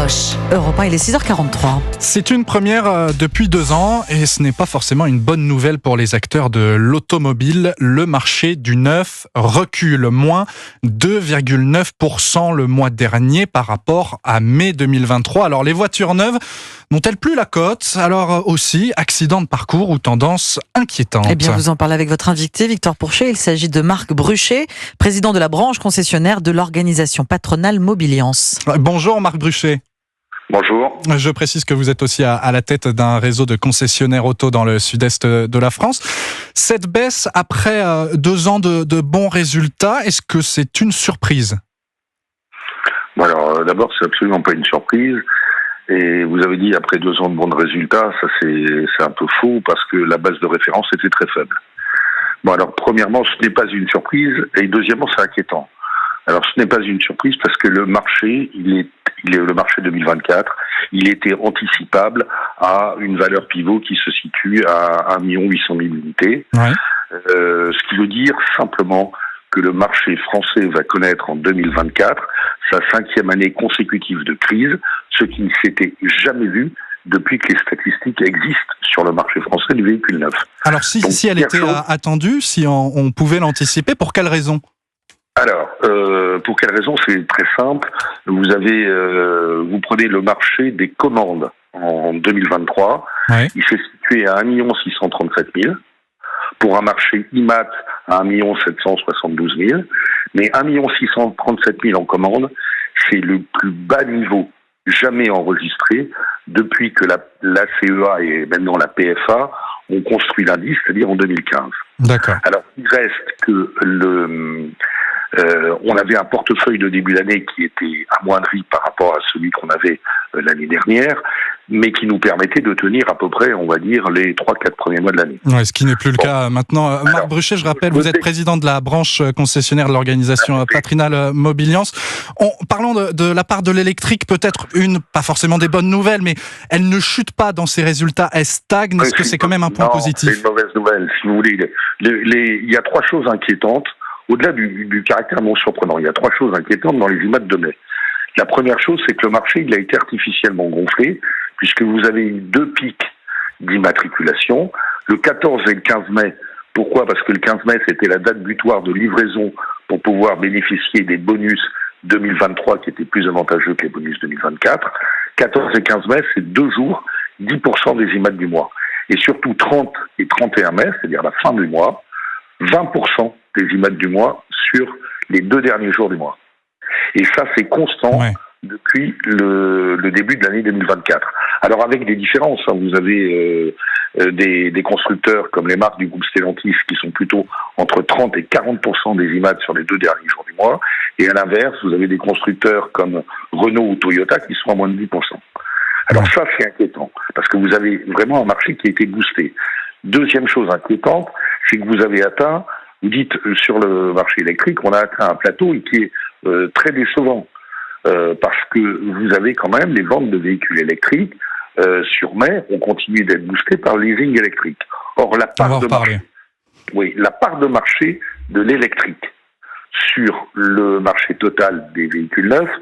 Approche. Europe 1, il est 6h43. C'est une première depuis 2 ans et ce n'est pas forcément une bonne nouvelle pour les acteurs de l'automobile. Le marché du neuf recule, moins 2,9% le mois dernier par rapport à mai 2023. Alors les voitures neuves n'ont-elles plus la cote? Alors aussi, accidents de parcours ou tendances inquiétantes? Eh bien, vous en parlez avec votre invité, Victor Pourchet. Il s'agit de Marc Bruchet, président de la branche concessionnaire de l'organisation patronale Mobiliance. Bonjour Marc Bruchet. Bonjour. Je précise que vous êtes aussi à la tête d'un réseau de concessionnaires auto dans le sud-est de la France. Cette baisse, après 2 ans de bons résultats, est-ce que c'est une surprise? Bon alors, d'abord, c'est absolument pas une surprise. Et vous avez dit, après 2 ans de bons résultats, ça c'est un peu faux parce que la base de référence était très faible. Bon alors, premièrement, ce n'est pas une surprise. Et deuxièmement, c'est inquiétant. Alors, ce n'est pas une surprise parce que le marché, le marché 2024, il était anticipable à une valeur pivot qui se situe à 1 800 000 unités. Ouais. Ce qui veut dire simplement que le marché français va connaître en 2024 sa 5e année consécutive de crise, ce qui ne s'était jamais vu depuis que les statistiques existent sur le marché français du véhicule neuf. Alors si elle était attendue, si on pouvait l'anticiper, pour quelle raison? Alors, pour quelle raison? C'est très simple. Vous prenez le marché des commandes en 2023. Ouais. Il s'est situé à 1 637 000. Pour un marché IMAT à 1 772 000. Mais 1 637 000 en commandes, c'est le plus bas niveau jamais enregistré depuis que la CEA et maintenant la PFA ont construit l'indice, c'est-à-dire en 2015. D'accord. Alors, il reste que on avait un portefeuille de début d'année qui était amoindri par rapport à celui qu'on avait l'année dernière, mais qui nous permettait de tenir à peu près, on va dire, les 3-4 premiers mois de l'année. Ouais, ce qui n'est plus le cas maintenant. Marc Bruchet, je rappelle, vous êtes président de la branche concessionnaire de l'organisation patronale Mobiliance. Parlons de la part de l'électrique, peut-être pas forcément des bonnes nouvelles, mais elle ne chute pas dans ses résultats, elle stagne. Est-ce que c'est quand même un point positif? C'est une mauvaise nouvelle, si vous voulez. Il y a 3 choses inquiétantes. Au-delà du caractère non surprenant, il y a 3 choses inquiétantes dans les IMAT de mai. La première chose, c'est que le marché il a été artificiellement gonflé, puisque vous avez eu 2 pics d'immatriculation, le 14 et le 15 mai. Pourquoi? Parce que le 15 mai, c'était la date butoir de livraison pour pouvoir bénéficier des bonus 2023 qui étaient plus avantageux que les bonus 2024. 14 et 15 mai, c'est 2 jours, 10% des IMAT du mois. Et surtout 30 et 31 mai, c'est-à-dire la fin du mois, 20% des IMAT du mois sur les 2 derniers jours du mois. Et ça, c'est constant depuis le début de l'année 2024. Alors avec des différences, hein, vous avez des constructeurs comme les marques du groupe Stellantis qui sont plutôt entre 30 et 40% des IMAT sur les 2 derniers jours du mois. Et à l'inverse, vous avez des constructeurs comme Renault ou Toyota qui sont à moins de 10%. Alors ça, c'est inquiétant, parce que vous avez vraiment un marché qui a été boosté. Deuxième chose inquiétante, c'est que vous avez atteint, vous dites sur le marché électrique, on a atteint un plateau qui est très décevant, parce que vous avez quand même les ventes de véhicules électriques sur mai ont continué d'être boostées par le leasing électrique. Or, la part de marché de l'électrique sur le marché total des véhicules neufs,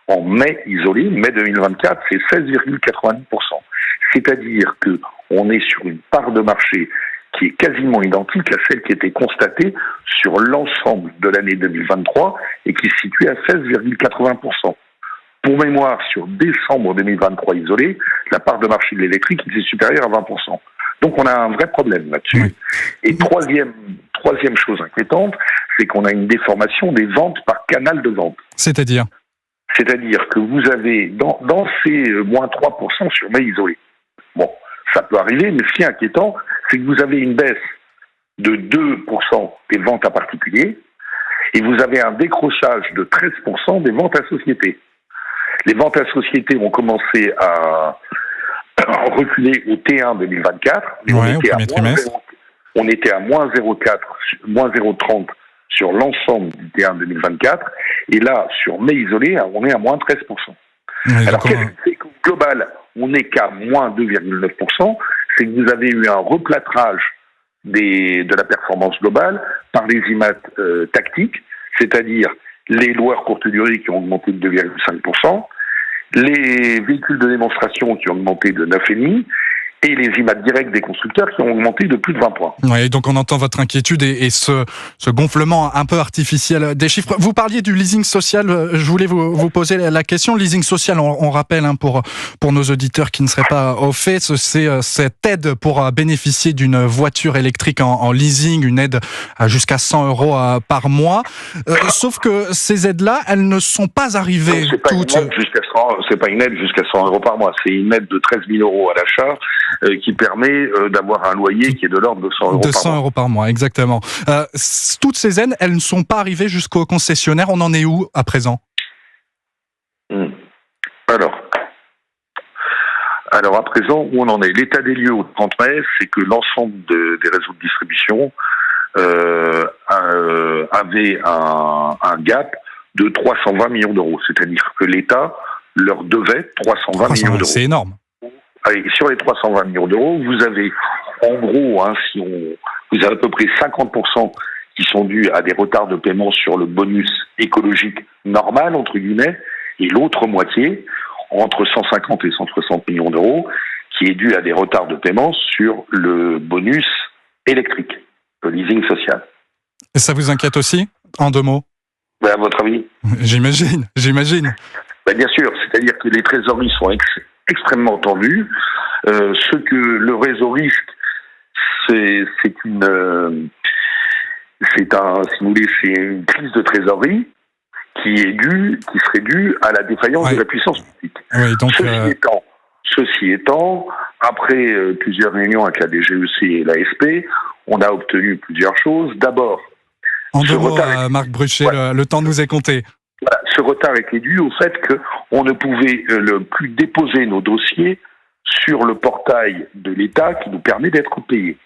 en mai isolé, mai 2024, c'est 16,90%. C'est-à-dire que on est sur une part de marché qui est quasiment identique à celle qui était constatée sur l'ensemble de l'année 2023 et qui se situe à 16,80%. Pour mémoire, sur décembre 2023 isolé, la part de marché de l'électrique était supérieure à 20%. Donc on a un vrai problème là-dessus. Oui. Et troisième chose inquiétante, c'est qu'on a une déformation des ventes par canal de vente. C'est-à-dire que vous avez dans ces moins 3% sur mai isolé. Bon, ça peut arriver, mais ce qui est inquiétant, c'est que vous avez une baisse de 2% des ventes à particuliers et vous avez un décrochage de 13% des ventes à société. Les ventes à société ont commencé à reculer au T1 2024. Mais on était à moins 0,4, moins 0,30 sur l'ensemble du T1 2024. Et là, sur mai isolé, on est à moins 13%. Oui, alors, qu'est-ce que c'est qu'au global, on n'est qu'à moins 2,9%? C'est que vous avez eu un replâtrage de la performance globale par les IMAT tactiques, c'est-à-dire les loueurs courte durée qui ont augmenté de 2,5%, les véhicules de démonstration qui ont augmenté de 9,5 et les IMAT directs des constructeurs qui ont augmenté de plus de 20 points. Oui, donc on entend votre inquiétude et ce gonflement un peu artificiel des chiffres. Vous parliez du leasing social, je voulais vous poser la question. Leasing social, on rappelle pour nos auditeurs qui ne seraient pas au fait, c'est cette aide pour bénéficier d'une voiture électrique en leasing, une aide à jusqu'à 100 euros par mois. Sauf que ces aides-là, elles ne sont pas arrivées toutes. C'est pas une aide jusqu'à 100 euros par mois, c'est une aide de 13 000 euros à l'achat qui permet d'avoir un loyer qui est de l'ordre de 100 euros par mois. De 100 euros par mois, exactement. Toutes ces aides, elles ne sont pas arrivées jusqu'au concessionnaire. On en est où à présent ? Alors à présent, où on en est ? L'état des lieux au 30 mai, c'est que l'ensemble des réseaux de distribution avait un gap de 320 millions d'euros. C'est-à-dire que l'État leur devait 320 millions d'euros. C'est énorme. Et sur les 320 millions d'euros, vous avez en gros, vous avez à peu près 50% qui sont dus à des retards de paiement sur le bonus écologique normal, entre guillemets, et l'autre moitié, entre 150 et 160 millions d'euros, qui est dû à des retards de paiement sur le bonus électrique, le leasing social. Et ça vous inquiète aussi, en 2 mots ? À votre avis ? J'imagine. Bien sûr, c'est-à-dire que les trésoreries sont extrêmement tendues. Ce que le réseau risque, c'est une crise de trésorerie qui serait due à la défaillance de la puissance publique. Oui, donc, Ceci étant, après plusieurs réunions avec la DGEC et l'ASP, on a obtenu plusieurs choses. D'abord, en 2 mots, Marc Bruchet, le temps nous est compté. Voilà, ce retard était dû au fait qu'on ne pouvait plus déposer nos dossiers sur le portail de l'État qui nous permet d'être payés.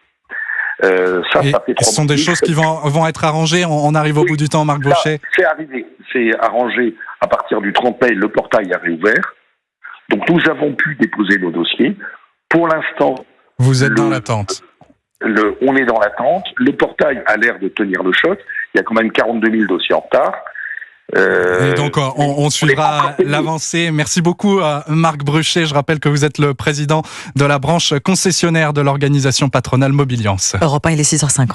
Ça fait 3 Ce sont des choses qui vont être arrangées. On arrive au bout du temps, Marc Bruchet. C'est arrivé. C'est arrangé à partir du 30 mai. Le portail a réouvert. Donc nous avons pu déposer nos dossiers. Pour l'instant, vous êtes dans l'attente. On est dans l'attente. Le portail a l'air de tenir le choc. Il y a quand même 42 000 dossiers en retard. Et donc on suivra l'avancée. Merci beaucoup Marc Bruchet. Je rappelle que vous êtes le président de la branche concessionnaire de l'organisation patronale Mobiliance. Europe 1, il est 6h50.